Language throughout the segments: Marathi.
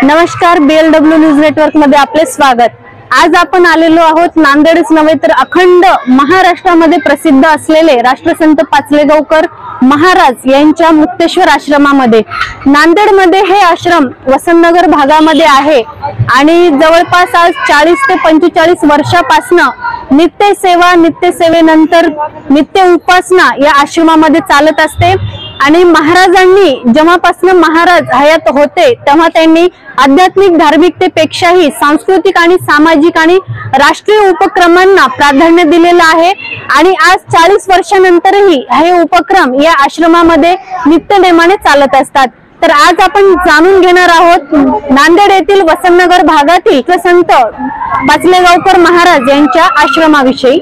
नमस्कार, BLW न्यूज नेटवर्क मध्ये आपले स्वागत। आज आपण आलेलो आहोत नांदेडच नव्हे तर अखंड महाराष्ट्रामध्ये प्रसिद्ध असलेले राष्ट्रसंत पाचलेगावकर महाराज यांच्या मुक्तेश्वर आश्रमामध्ये। नांदेडमध्ये हे आश्रम वसंतनगर भागामध्ये आहे आणि जवळपास आज 40 ते 45 वर्षापासून नित्य सेवा, नित्य सेवेनंतर नित्य उपासना या आश्रमामध्ये चालत असते। आणि महाराजांनी जेव्हापासून महाराज हयात होते तेव्हा त्यांनी आध्यात्मिक धार्मिकतेपेक्षाही सांस्कृतिक आणि सामाजिक आणि राष्ट्रीय उपक्रमांना प्राधान्य दिलेलं आहे। आणि आज 40 वर्षानंतरही हे उपक्रम या आश्रमामध्ये नित्यनेमाने चालत असतात। तर आज आपण जाणून घेणार आहोत नांदेड येथील वसंतनगर भागातील संत पाचलेगावकर महाराज यांच्या आश्रमाविषयी।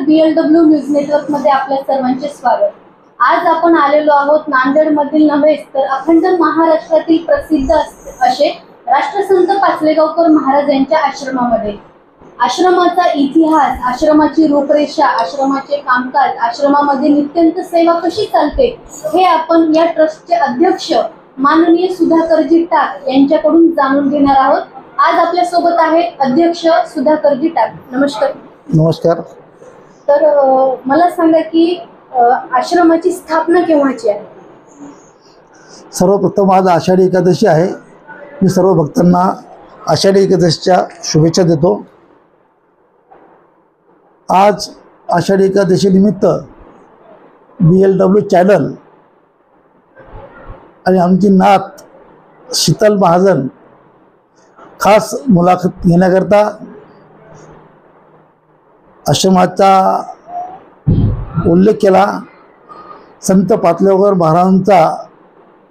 BLW न्यूज नेटवर्क मध्ये आपल्या सर्वांचे स्वागत। आज आपण आलेलो आहोत नांदेड मधील नव्हे तर अखंड महाराष्ट्रातील प्रसिद्ध असे राष्ट्रसंत पाचलेगावकर महाराज यांच्या आश्रमामध्ये। आश्रमाचा इतिहास, आश्रमाची रूपरेषा, आश्रमाचे कामकाज, आश्रमामध्ये नित्यंत सेवा कशी चालते हे आपण या ट्रस्टचे अध्यक्ष माननीय सुधाकरजी टाक यांच्याकडून जाणून घेणार आहोत। आज आपल्या सोबत आहेत अध्यक्ष सुधाकरजी टाक। नमस्कार। नमस्कार। तर मला सांगा की आश्रमाची स्थापना केव्हाची आहे? सर्वप्रथम आज आषाढी एकादशी आहे। मी सर्व भक्तांना आषाढी एकादशीच्या शुभेच्छा देतो। आज आषाढी एकादशी निमित्त BLW चॅनल आणि आमची नात शीतल महाजन खास मुलाखत घेण्याकरता आश्रमाचा उल्लेख केला। संत पाचलेगावकर महाराजांचा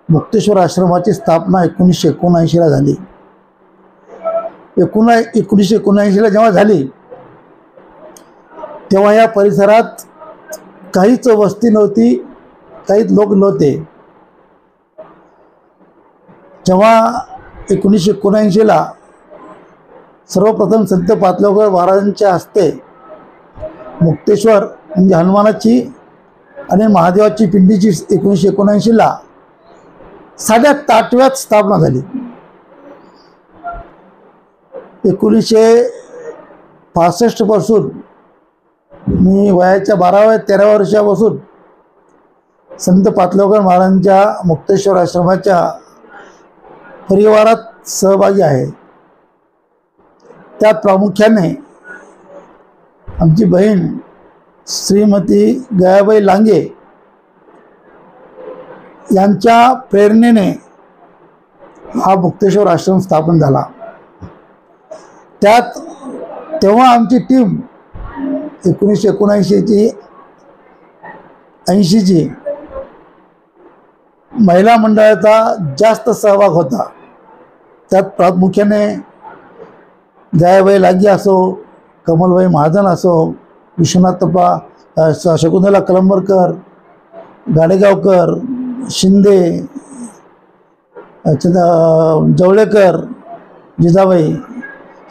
मुक्तेश्वर आश्रमाची स्थापना 1979ला झाली। 1979ला जेव्हा झाली तेव्हा या परिसरात काहीच वस्ती नव्हती, काहीच लोक नव्हते। जेव्हा 1979ला सर्वप्रथम संत पाचलोकर महाराजांच्या हस्ते मुक्तेश्वर म्हणजे हनुमानाची आणि महादेवाची पिंडीची 1979ला 8व्यात स्थापना झाली. 1965 पासून मी वयाच्या 12-13 वर्षापासून संत पाचलोकर महाराजांच्या मुक्तेश्वर आश्रमाच्या परिवारात सहभागी आहे. त्यात प्रामुख्याने आमची बहीण श्रीमती गयाबाई लांगे यांच्या प्रेरणेने हा मुक्तेश्वर आश्रम स्थापन झाला. त्यात तेव्हा आमची टीम 1979-80ची महिला मंडळाचा जास्त सहभाग होता. त्यात प्रामुख्याने गयाबाई लांगे असो, कमलबाई महाजन असो, विश्वनाथप्पा शकुंतला कलंबरकर, गाडेगावकर, शिंदे, जवळेकर, जिजाबाई,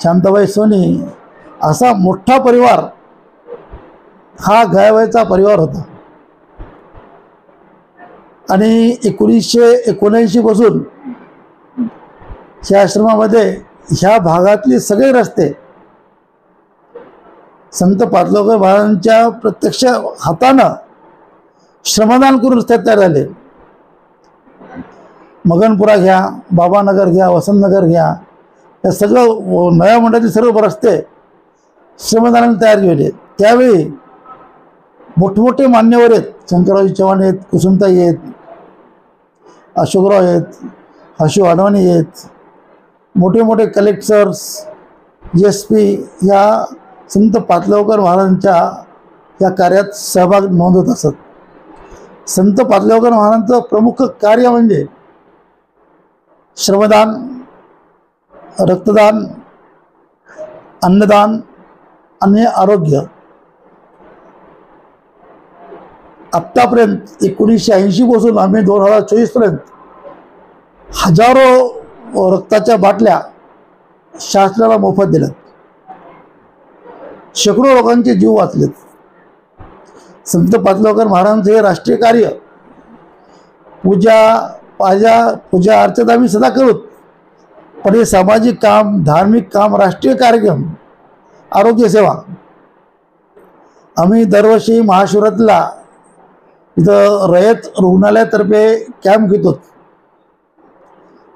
शांताबाई सोनी असा मोठा परिवार हा गयाबाईचा परिवार होता. आणि 1979 पासून ह्या आश्रमामध्ये ह्या भागातले सगळे रस्ते संत पाचलोकर महाराजांच्या प्रत्यक्ष हातानं श्रमदान करून रस्ते तयार झाले. मगनपुरा घ्या, बाबानगर घ्या, वसंतनगर घ्या, या सगळं नव्या मंडळाचे सर्व रस्ते श्रमदानाने तयार केले. त्यावेळी मोठमोठे मान्यवर आहेत, शंकरराव चव्हाण आहेत, कुसुमताई आहेत, अशोकराव आहेत, हशू अडवाणी आहेत, मोठे मोठे कलेक्टर्स, SP या संत पाचलोकर महाराजांच्या या कार्यात सहभाग नोंदवत असत. संत पाचलोकर महाराजांचं प्रमुख कार्य म्हणजे श्रमदान, रक्तदान, अन्नदान आणि आरोग्य. आत्तापर्यंत 1980 पासून आम्ही 2024 पर्यंत हजारो रक्ताच्या बाटल्या शासनाला मोफत दिल्यात. शेकडो लोकांचे जीव वाचलेत. संत पाचलोकर महाराजांचे हे राष्ट्रीय कार्य पूजा अर्चना आम्ही सदा करूत, पण हे सामाजिक काम, धार्मिक काम, राष्ट्रीय कार्यक्रम, आरोग्य सेवा आम्ही दरवर्षी महाशिवरात्रीला इथं रयत रुग्णालयातर्फे कॅम्प घेतो.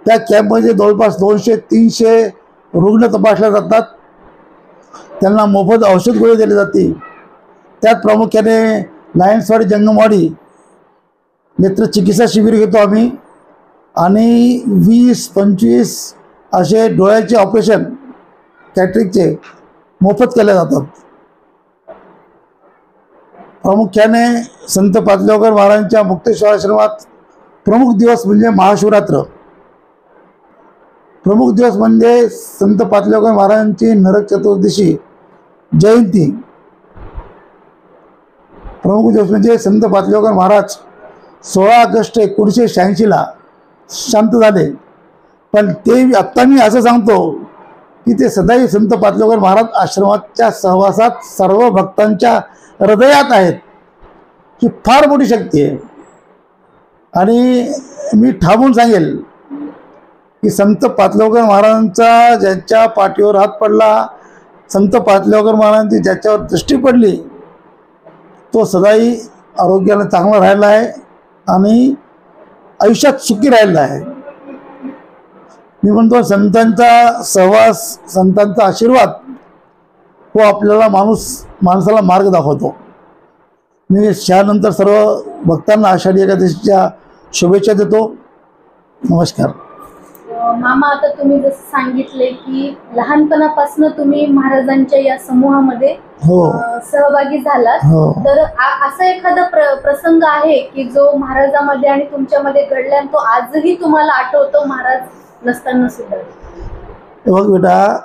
त्या कॅम्पमध्ये जवळपास 200-300 रुग्ण तपासले जातात. त्यांना मोफत औषध गोळी दिली जाते. त्यात प्रामुख्याने लायन्सवाडी, जंगमवाडी नेत्रचिकित्सा शिबिर घेतो आम्ही. आणि 20-25 असे डोळ्याचे ऑपरेशन कॅटरिकचे मोफत केले जातात. प्रामुख्याने संत पाचलोकर महाराजांच्या मुक्तेश्वर आश्रमात प्रमुख दिवस म्हणजे महाशिवरात्र. प्रमुख दिवस म्हणजे संत पाचलोकर महाराजांची नरक चतुर्दशी जयंती. प्रमुख दिवस म्हणजे संत पाचलोकर महाराज 16 ऑगस्ट 1986ला शांत झाले. पण ते आत्ता मी असं सांगतो की ते सदाही संत पाचलोकर महाराज आश्रमाच्या सहवासात सर्व भक्तांच्या हृदयात आहेत. ही फार मोठी शक्ती आहे. आणि मी ठामून सांगेल की संत पाचलोकर महाराजांचा ज्याच्या पाठीवर हात पडला, संत पाचलोकर महाराजांची ज्याच्यावर दृष्टी पडली, तो सदाही आरोग्याला चांगला राहिला आहे आणि आयुष्यात सुखी राहिला आहे. मी म्हणतो संतांचा सहवास, संतांचा आशीर्वाद हो आपल्याला माणसाला मार्ग दाखवतो. मी यानंतर सर्व भक्तांना आषाढी एकादशीच्या शुभेच्छा देतो. नमस्कार. मामा, आता तुम्ही जसं सांगितले की लहानपणापासून तुम्ही महाराजांच्या या समूहामध्ये सहभागी झालात, तर असा एखादा प्रसंग आहे की जो महाराजांमध्ये आणि तुमच्यामध्ये घडला आणि तो आजही तुम्हाला आठवतो महाराज नसताना सुद्धा? बघ बेटा,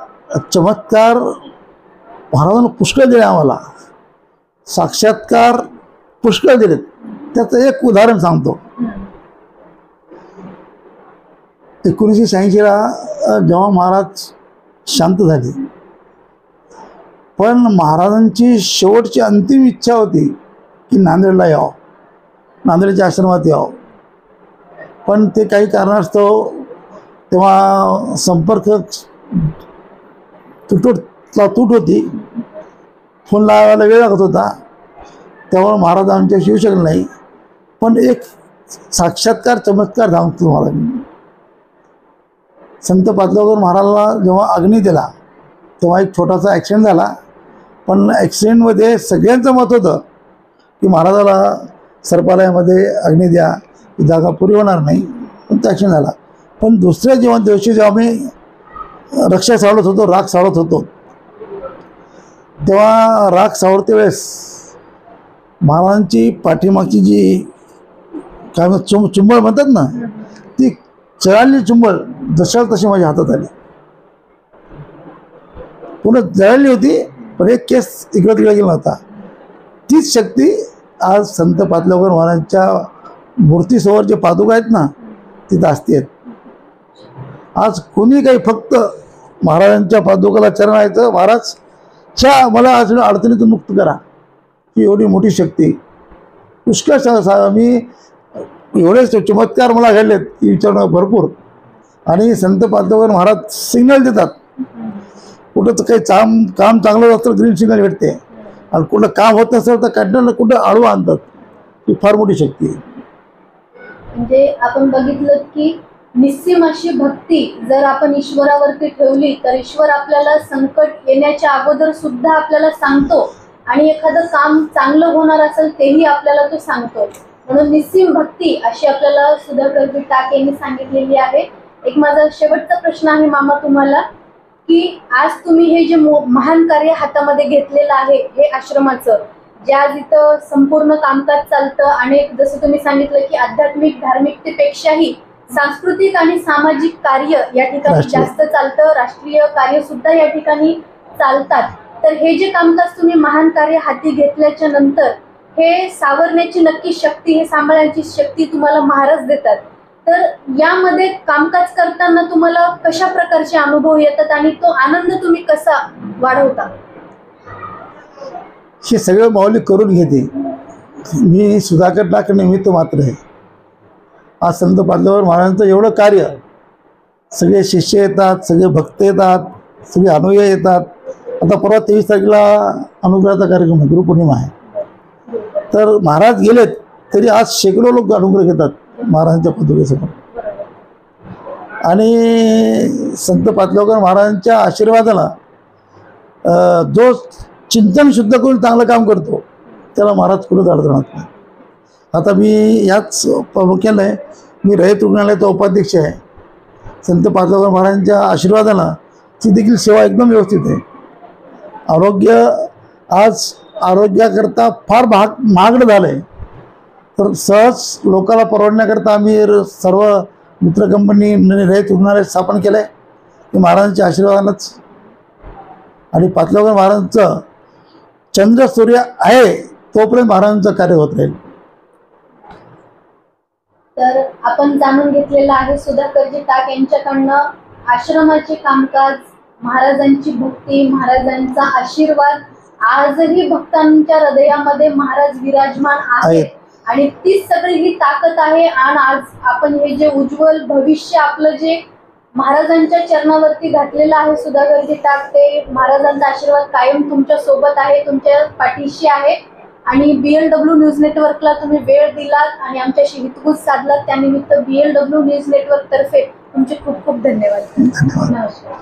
चमत्कार महाराजांना पुष्कळ दिले, आम्हाला साक्षात्कार पुष्कळ दिलेत. त्याचं एक उदाहरण सांगतो. 1986ला जेव्हा महाराज शांत झाले, पण महाराजांची शेवटची अंतिम इच्छा होती की नांदेडला यावं, नांदेडच्या आश्रमात यावं. पण ते काही कारणास्तव तेव्हा संपर्क तूट होती, फोन लावायला वेळ लागत होता, त्यामुळे महाराज आमच्याशी येऊ शकले नाही. पण एक साक्षात्कार चमत्कार सांगतो तुम्हाला मी. संत पाचलोकर महाराजांना जेव्हा अग्नी दिला तेव्हा एक छोटासा ॲक्सिडेंट झाला, पण ॲक्सिडेंटमध्ये सगळ्यांचं मत होतं की महाराजाला सर्पालयामध्ये अग्नी द्या, ही जागा पुरी होणार नाही, पण तो ॲक्सिडेंट झाला. पण दुसऱ्या दिवशी जेव्हा आम्ही रक्षा सावरत होतो, राख सावरत होतो, तेव्हा राख सावरते वेळेस महाराजांची पाठीमागची जी काय चुंबळ म्हणतात ना, ती जळाली चुंबळ जशाल तशी माझ्या हातात आली. पुन्हा जळाली होती, पण एक केस इकडं तिकडे गेला नव्हता. तीच शक्ती आज संत पाचलोकर महाराजांच्या मूर्तीसमोर जे पादुका आहेत ना, तिथं असते. आज कोणी काही फक्त महाराजांच्या पादुकाला चरणायचं, महाराज च्या मला आज अडचणीतून मुक्त करा, ही एवढी मोठी शक्ती. पुष्कळ मी एवढे चमत्कार मला घडलेत की विचारणं भरपूर. आणि संत पाचलोकर महाराज सिग्नल देतात, कुठं काही काम चांगलं असतं ग्रीन सिग्नल भेटते, आणि कुठं काम होत नसेल तर काढणं कुठं आडवं आणतात. ही फार मोठी शक्ती आहे. म्हणजे आपण बघितलं की निस्सीम अशी भक्ती जर आपण ईश्वरावरती ठेवली तर ईश्वर आपल्याला संकट येण्याच्या अगोदर सुद्धा आपल्याला सांगतो, आणि एखादं काम चांगलं होणार असेल तेही आपल्याला तो सांगतो. म्हणून निस्सीम भक्ती अशी आपल्याला सुधाकरजी टाक यांनी सांगितलेली आहे. एक माझा शेवटचा प्रश्न आहे मामा तुम्हाला, की आज तुम्ही हे जे महान कार्य हातामध्ये घेतलेलं आहे, हे आश्रमाचं जे आज इथं संपूर्ण कामकाज चालतं, आणि जसं तुम्ही सांगितलं की आध्यात्मिक धार्मिकतेपेक्षाही सांस्कृतिक आणि सामाजिक कार्य या ठिकाणी जास्त चालतं, राष्ट्रीय कार्य सुद्धा या ठिकाणी चालतात. तर हे जे कामकाज तुम्ही महान कार्य हाती घेतल्याच्या नंतर हे सावरण्याची नक्की शक्ती, हे सांभाळण्याची शक्ती तुम्हाला महाराज देतात. तर यामध्ये कामकाज करताना तुम्हाला कशा प्रकारचे अनुभव येतात आणि तो आनंद तुम्ही कसा वाढवता? हे सगळं माऊली करून घेते. मी सुधाकर टाक निमित्त मात्र आहे. आज संत पाचलोकर महाराजांचं एवढं कार्य, सगळे शिष्य येतात, सगळे भक्त येतात, सगळे अनुयायी येतात. आता परवा 23 तारखेला अनुग्रहाचा कार्यक्रम आहे, गुरुपौर्णिमा आहे. तर महाराज गेलेत तरी आज शेकडो लोक अनुग्रह घेतात महाराजांच्या पदवीसमोर. आणि संत पाचलोकर महाराजांच्या आशीर्वादाला जो चिंतन शुद्ध करून चांगलं काम करतो त्याला महाराज कुठं अडचण नाही. आता मी याच प्रामुख्याने आहे, मी रयत रुग्णालयाचा उपाध्यक्ष आहे. संत पाचलोकर महाराजांच्या आशीर्वादाला ती देखील सेवा एकदम व्यवस्थित आहे. आज आरोग्याकरता फार महागडं झालं आहे, तर सहज लोकांना परवडण्याकरता आम्ही सर्व मित्र कंपनी रयत रुग्णालय स्थापन केलं आहे. ते महाराजांच्या आशीर्वादानंच. आणि पाचलोकर महाराजांचं चंद्र सूर्य आहे तोपर्यंत महाराजांचं कार्य होत राहील. तर आपण जाणून घेतलेलं आहे सुधाकरजी टाक यांच्याकडनं आश्रमाचे कामकाज, महाराजांची भक्ती, महाराजांचा आशीर्वाद. आजही भक्तांच्या हृदयामध्ये महाराज विराजमान आहेत, आणि तीच सगळी ही ताकद आहे. आणि आज आपण हे जे उज्ज्वल भविष्य आपलं जे महाराजांच्या चरणावरती घातलेलं आहे सुधाकरजी टाक, ते महाराजांचा आशीर्वाद कायम तुमच्या सोबत आहे, तुमच्या पाठीशी आहे. आणि BLW न्यूज नेटवर्कला तुम्ही वेळ दिलात आणि आमच्याशी हितगुज साधलात, त्यानिमित्त BLW न्यूज नेटवर्क तर्फे तुमचे खूप खूप धन्यवाद. नमस्कार.